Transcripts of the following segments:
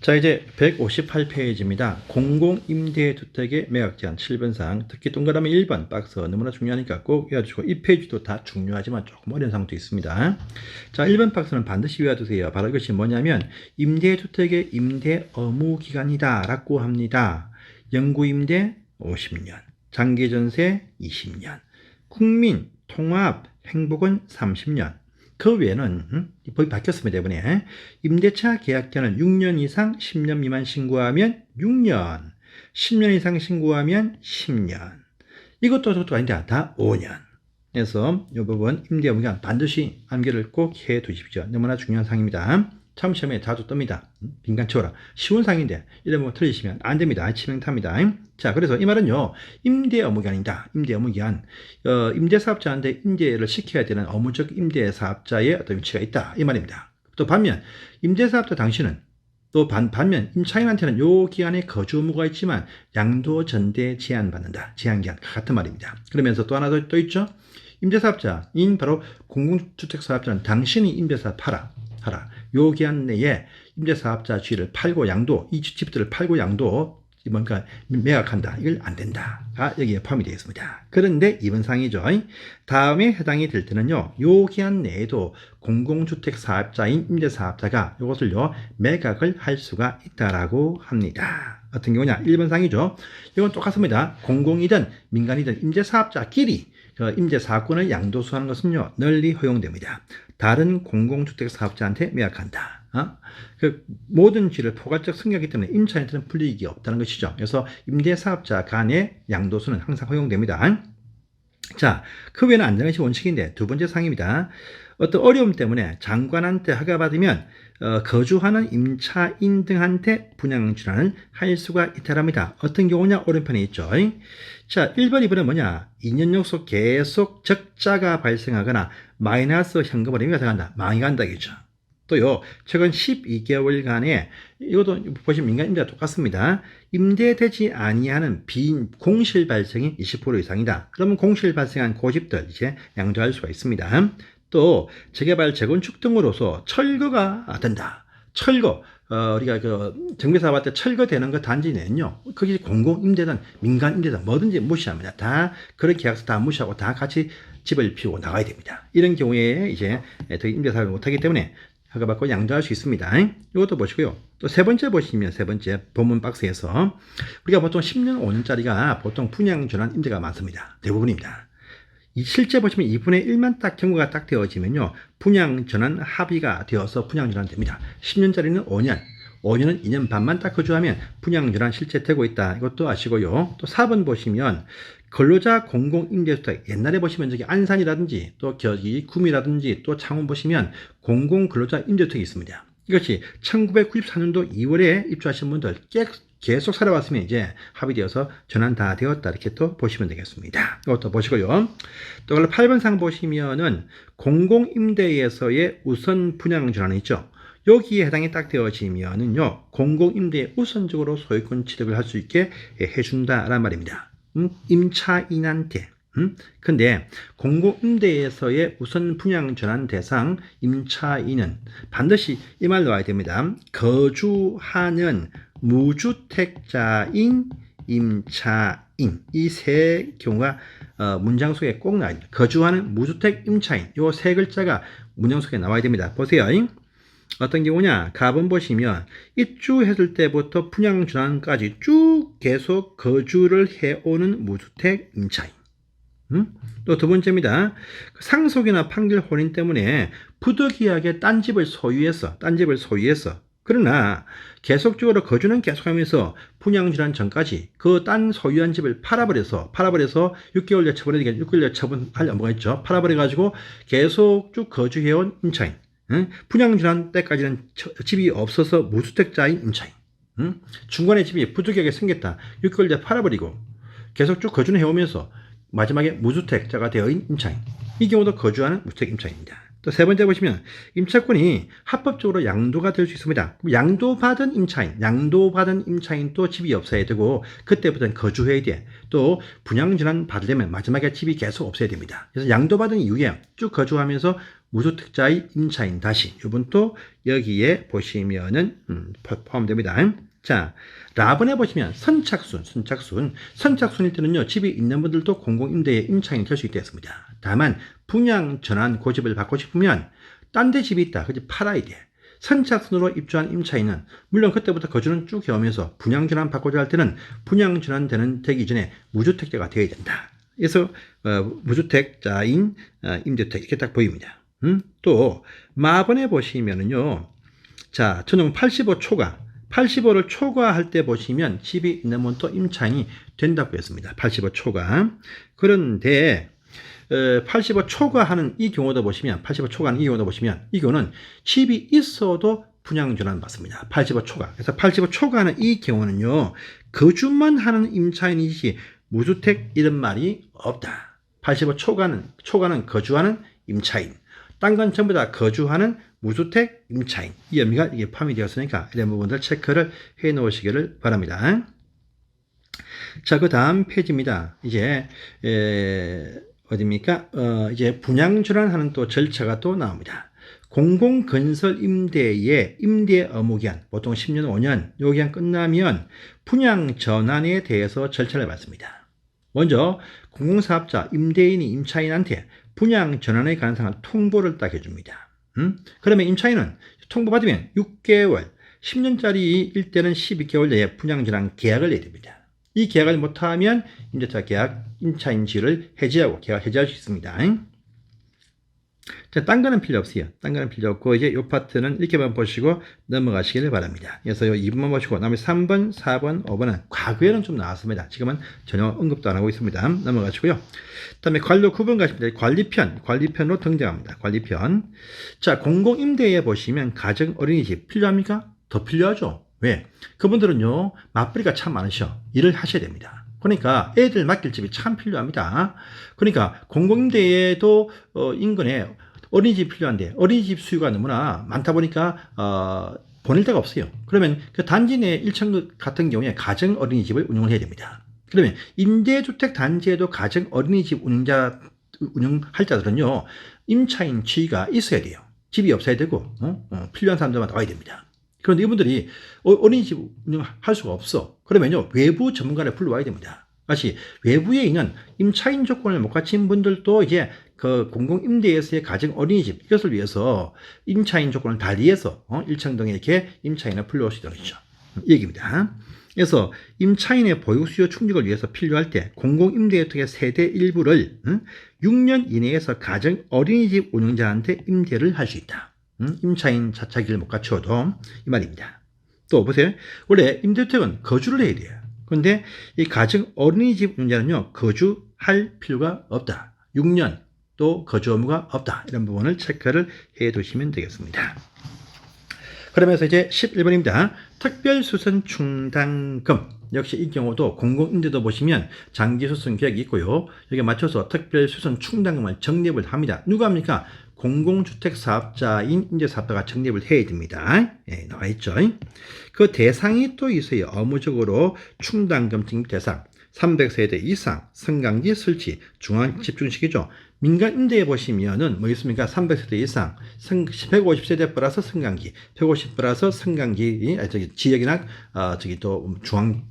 자, 이제 158페이지입니다. 공공임대주택의 매각제한 7번사항, 특히 동그라미 1번 박스 너무나 중요하니까 꼭 외워주시고, 이 페이지도 다 중요하지만 조금 어려운 사항도 있습니다. 자, 1번 박스는 반드시 외워두세요. 바로 이것이 뭐냐면 임대주택의 임대 의무기간이다 라고 합니다. 영구임대 50년, 장기전세 20년, 국민, 통합, 행복은 30년. 그 외에는 법이 바뀌었습니다. 이번에 임대차 계약기간을 6년 이상 10년 미만 신고하면 6년, 10년 이상 신고하면 10년. 이것도 저것도 아닌데 다 5년. 그래서 이 부분 임대 의무기간 반드시 암기를 꼭 해 두십시오. 너무나 중요한 사항입니다. 차음 시험에 자주 뜹니다. 빈칸 채워라. 쉬운 상인데 이러면 틀리시면 안 됩니다. 치명타입니다. 자, 그래서 이 말은요, 임대 의무기간이다. 임대 의무기간. 임대사업자한테 임대를 시켜야 되는 의무적 임대사업자의 어떤 위치가 있다. 이 말입니다. 또 반면 임대사업자 당신은 또 반면 임차인한테는 요 기간에 거주 의무가 있지만 양도 전대 제한받는다. 제한기간 같은 말입니다. 그러면서 또 하나 더 있죠. 임대사업자인 바로 공공주택사업자는 당신이 임대사 하라. 요 기간 내에 임대사업자 주의를 팔고 양도, 이 집들을 팔고 양도, 뭔가 매각한다. 이걸 안 된다가 여기에 포함이 되어 있습니다. 그런데 이번 사항이죠. 다음에 해당이 될 때는요, 요 기간 내에도 공공주택사업자인 임대사업자가 이것을요, 매각을 할 수가 있다라고 합니다. 어떤 경우냐? 1번 사항이죠. 이건 똑같습니다. 공공이든 민간이든 임대사업자끼리 임대사업권을 양도수하는 것은요, 널리 허용됩니다. 다른 공공주택사업자한테 매각한다. 그 모든 지를 포괄적 승계하기 때문에 임차인한테는 불이익이 없다는 것이죠. 그래서 임대사업자 간의 양도수는 항상 허용됩니다. 자, 그 외에는 안전한 것이 원칙인데 두 번째 사항입니다. 어떤 어려움 때문에 장관한테 허가받으면 거주하는 임차인 등한테 분양준하는 할 수가 있다랍니다. 어떤 경우냐? 오른편에 있죠. 자, 1번, 2번은 뭐냐? 2년 연속 계속 적자가 발생하거나 마이너스 현금을 의미가 들어간다. 망이 간다겠죠. 또요, 최근 12개월간에 이것도 보시면 민간 임대가 똑같습니다. 임대되지 아니하는 공실 발생이 20% 이상이다. 그러면 공실 발생한 고집들 이제 양도할 수가 있습니다. 또 재개발, 재건축 등으로서 철거가 된다. 철거, 우리가 정비사업 할 때 철거되는 거 단지는요, 거기 공공임대든 민간임대든 뭐든지 무시합니다. 다 그런 계약서 다 무시하고 다 같이 집을 비우고 나가야 됩니다. 이런 경우에 이제 더 임대사업을 못하기 때문에 허가받고 양도할 수 있습니다. 이것도 보시고요. 또 세 번째 보시면, 세 번째 본문 박스에서 우리가 보통 10년, 5년짜리가 보통 분양전환 임대가 많습니다. 대부분입니다. 실제 보시면 2분의 1만 딱 경우가 딱 되어지면요, 분양전환 합의가 되어서 분양전환 됩니다. 10년짜리는 5년, 5년은 2년 반만 딱 거주하면 분양전환 실제 되고 있다. 이것도 아시고요. 또 4번 보시면 근로자 공공임대주택, 옛날에 보시면 저기 안산이라든지 또 저기 구미라든지 또 창원 보시면 공공근로자 임대주택이 있습니다. 이것이 1994년도 2월에 입주하신 분들 계속 살아왔으면 이제 합의되어서 전환 다 되었다. 이렇게 또 보시면 되겠습니다. 이것도 보시고요. 또 8번 상 보시면은 공공임대에서의 우선 분양 전환이 있죠. 여기에 해당이 딱 되어지면은요, 공공임대에 우선적으로 소유권 취득을 할 수 있게 해준다라는 말입니다. 임차인한테. 근데 공공임대에서의 우선 분양 전환 대상 임차인은 반드시 이 말 나와야 됩니다. 거주하는 무주택자인 임차인. 이 세 경우가 문장 속에 꼭 나와야 됩니다. 거주하는 무주택 임차인. 요 세 글자가 문장 속에 나와야 됩니다. 보세요. 어떤 경우냐? 가본 보시면 입주했을 때부터 분양 전환까지 쭉 계속 거주를 해오는 무주택 임차인. 또 두 번째입니다. 상속이나 판결 혼인 때문에 부득이하게 딴 집을 소유했어. 그러나 계속적으로 거주는 계속하면서 분양전환 전까지 그 딴 소유한 집을 팔아버려서 6개월 내 처분해야 6개월 내 처분할 업무가 있죠. 팔아버려가지고 계속 쭉 거주해온 임차인. 분양전환 때까지는 집이 없어서 무주택자인 임차인. 중간에 집이 부득이하게 생겼다. 6개월 뒤에 팔아버리고 계속 쭉 거주는 해오면서 마지막에 무주택자가 되어인 임차인. 이 경우도 거주하는 무주택 임차인입니다. 또 세 번째 보시면 임차권이 합법적으로 양도가 될 수 있습니다. 양도받은 임차인 또 집이 없어야 되고 그때부터는 거주해야 돼. 또 분양전환 받으려면 마지막에 집이 계속 없어야 됩니다. 그래서 양도받은 이후에 쭉 거주하면서 무주택자의 임차인 다시 이번 또 여기에 보시면은 포함됩니다. 자, 라번에 보시면 선착순일 때는요, 집이 있는 분들도 공공임대의 임차인이 될 수 있게 했습니다. 다만 분양 전환 고집을 받고 싶으면 딴 데 집이 있다, 그지 팔아야 돼. 선착순으로 입주한 임차인은 물론 그때부터 거주는 쭉 해오면서 분양 전환 받고자 할 때는 분양 전환 되기 전에 무주택자가 되어야 된다. 그래서 무주택자인 임대주택 이렇게 딱 보입니다. 또 마번에 보시면은요, 자, 전용 85를 초과할 때 보시면 집이 있는 분 또 임차인이 된다고 했습니다. 85 초과. 그런데 85 초과하는 이 경우도 보시면 이 경우는 집이 있어도 분양 전환 받습니다. 85 초과. 그래서 85 초과하는 이 경우는요, 거주만 하는 임차인이지 무주택 이런 말이 없다. 85 초과는 거주하는 임차인. 딴 건 전부 다 거주하는 무주택 임차인. 이 의미가 이게 포함이 되었으니까 이런 부분들 체크를 해 놓으시기를 바랍니다. 자, 그 다음 페이지입니다. 이제 어디입니까? 이제 분양 전환하는 또 절차가 또 나옵니다. 공공건설 임대의 임대 의무 기한, 보통 10년, 5년, 요 기한 끝나면 분양 전환에 대해서 절차를 밟습니다. 먼저 공공사업자 임대인이 임차인한테 분양 전환의 가능성을 통보를 딱 해줍니다. 그러면 임차인은 통보받으면 6개월, 10년짜리일 때는 12개월 내에 분양 전환 계약을 내야 됩니다. 이 계약을 못하면 임대차 계약, 임차인지를 해지하고 계약 해지할 수 있습니다. 자, 딴 거는 필요 없어요. 딴 거는 필요 없고, 이제 요 파트는 이렇게만 보시고 넘어가시기를 바랍니다. 그래서 요 2번만 보시고, 다음에 3번, 4번, 5번은 과거에는 좀 나왔습니다. 지금은 전혀 언급도 안 하고 있습니다. 넘어가시고요. 그 다음에 관료 9번 가시면 관리편으로 등장합니다. 관리편. 자, 공공임대에 보시면 가정 어린이집 필요합니까? 더 필요하죠. 왜? 그분들은요, 맞벌이가 참 많으셔. 일을 하셔야 됩니다. 그러니까 애들 맡길 집이 참 필요합니다. 그러니까 공공임대에도 인근에 어린이집 필요한데 어린이집 수요가 너무나 많다 보니까 보낼 데가 없어요. 그러면 그 단지 내 1층 같은 경우에 가정 어린이집을 운영을 해야 됩니다. 그러면 임대주택 단지에도 가정 어린이집 운영할 자들은요, 임차인 지위가 있어야 돼요. 집이 없어야 되고 필요한 사람들만 나와야 됩니다. 그런데 이분들이 어린이집 운영할 수가 없어. 그러면요, 외부 전문가를 불러와야 됩니다. 다시 외부에 있는 임차인 조건을 못 갖춘 분들도 이제 그 공공임대에서의 가정 어린이집 이것을 위해서 임차인 조건을 달리해서 일청동에 이렇게 임차인을 불러올 수 있다는 거죠. 이 얘기입니다. 그래서 임차인의 보유 수요 충족을 위해서 필요할 때 공공임대주택의 세대 일부를 6년 이내에서 가정 어린이집 운영자한테 임대를 할 수 있다. 임차인 자차기를 못 갖춰도 이 말입니다. 또 보세요. 원래 임대주택은 거주를 해야 돼요. 그런데 이 가정 어린이집 운영자는요, 거주할 필요가 없다. 6년 또 거주 의무가 없다. 이런 부분을 체크를 해 두시면 되겠습니다. 그러면서 이제 11번입니다. 특별수선 충당금. 역시 이 경우도 공공임대도 보시면 장기수선 계획이 있고요. 여기에 맞춰서 특별수선 충당금을 적립을 합니다. 누가 합니까? 공공주택 사업자인 임대사업자가 적립을 해야 됩니다. 예, 나와 있죠. 그 대상이 또 있어요. 의무적으로 충당금 적립 대상. 300세대 이상, 승강기 설치, 중앙 집중식이죠. 민간 임대에 보시면은 뭐 있습니까? 300세대 이상, 150세대 플러스 승강기, 150 플러스 승강기, 지역이나 또 중앙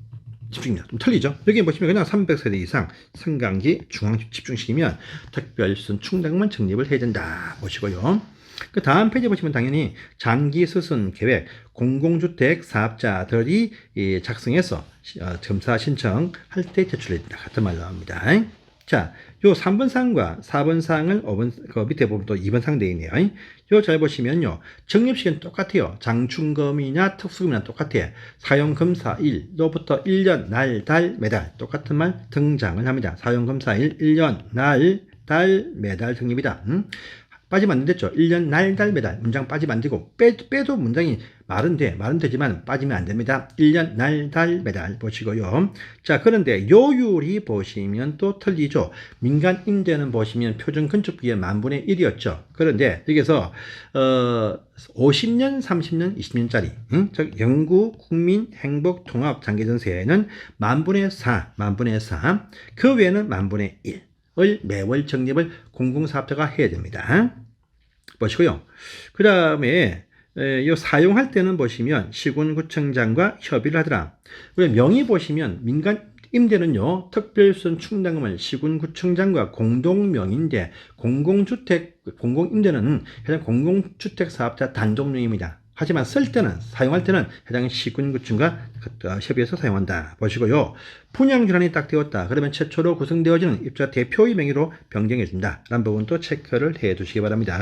집중입니다. 좀 틀리죠? 여기 보시면 그냥 300세대 이상, 승강기, 중앙 집중식이면 특별수선 충당금은 적립을 해야 된다 보시고요. 그 다음 페이지 보시면 당연히 장기수선 계획, 공공주택 사업자들이 작성해서 점사 신청할 때 제출해야 된다. 같은 말 나옵니다. 자, 요 3번 사항과 4번 사항을 5번, 그 밑에 보면 또 2번 사항 되어 있네요. 요 잘 보시면요. 적립시간 똑같아요. 장충금이나 특수금이나 똑같아요. 사용검사일로부터 1년, 날, 달, 매달 똑같은 말 등장을 합니다. 사용검사일 1년, 날, 달, 매달 적립이다. 빠지면 안 됐죠. 1년, 날, 달, 매달. 문장 빠지면 안 되고, 빼도 문장이 말은 되지만 빠지면 안 됩니다. 1년, 날, 달, 매달 보시고요. 자, 그런데 요율이 보시면 또 틀리죠. 민간 임대는 보시면 표준 건축비의 10,000분의 1이었죠. 그런데 여기서, 50년, 30년, 20년짜리, 즉, 영구, 국민, 행복, 통합, 장기전세는 10,000분의 4. 그 외에는 10,000분의 1. 을 매월 적립을 공공사업자가 해야 됩니다. 보시고요. 그 다음에 요 사용할 때는 보시면 시군구청장과 협의를 하더라. 그리고 명의 보시면 민간 임대는요, 특별수선 충당금을 시군구청장과 공동명의인데 공공임대는 해당 공공주택 사업자 단독명의입니다. 하지만 쓸 때는, 사용할 때는 해당 시군구청과 협의해서 사용한다. 보시고요. 분양기간이 딱 되었다. 그러면 최초로 구성되어지는 입주자 대표의 명의로 변경해준다. 라는 부분도 체크를 해 두시기 바랍니다.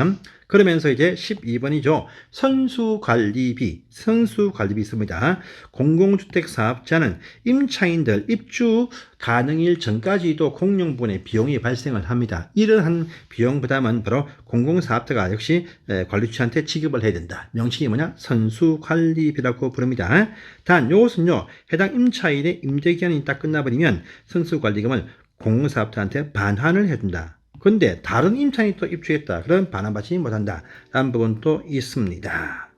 그러면서 이제 12번이죠. 선수관리비 있습니다. 공공주택 사업자는 임차인들 입주 가능일 전까지도 공용분의 비용이 발생을 합니다. 이러한 비용 부담은 바로 공공사업자가 역시 관리주한테 지급을 해야 된다. 명칭이 뭐냐? 선수관리비라고 부릅니다. 단 이것은요, 해당 임차인의 임대기간이 딱 끝나버리면 선수관리금을 공공사업자한테 반환을 해준다. 근데 다른 임차인이 또 입주했다. 그럼 반환받지 못한다. 라는 부분도 있습니다.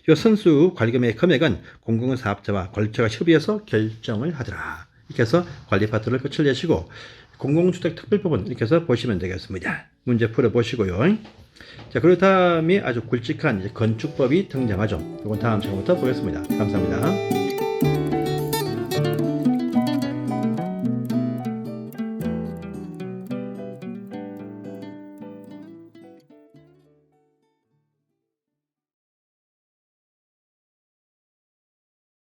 이 선수관리금의 금액은 공공사업자와 관리처가 협의해서 결정을 하더라. 이렇게 해서 관리 파트를 끝을 내시고 공공주택 특별법은 이렇게 해서 보시면 되겠습니다. 문제 풀어보시고요. 자, 그 다음에 아주 굵직한 건축법이 등장하죠. 이건 다음 시간부터 보겠습니다. 감사합니다.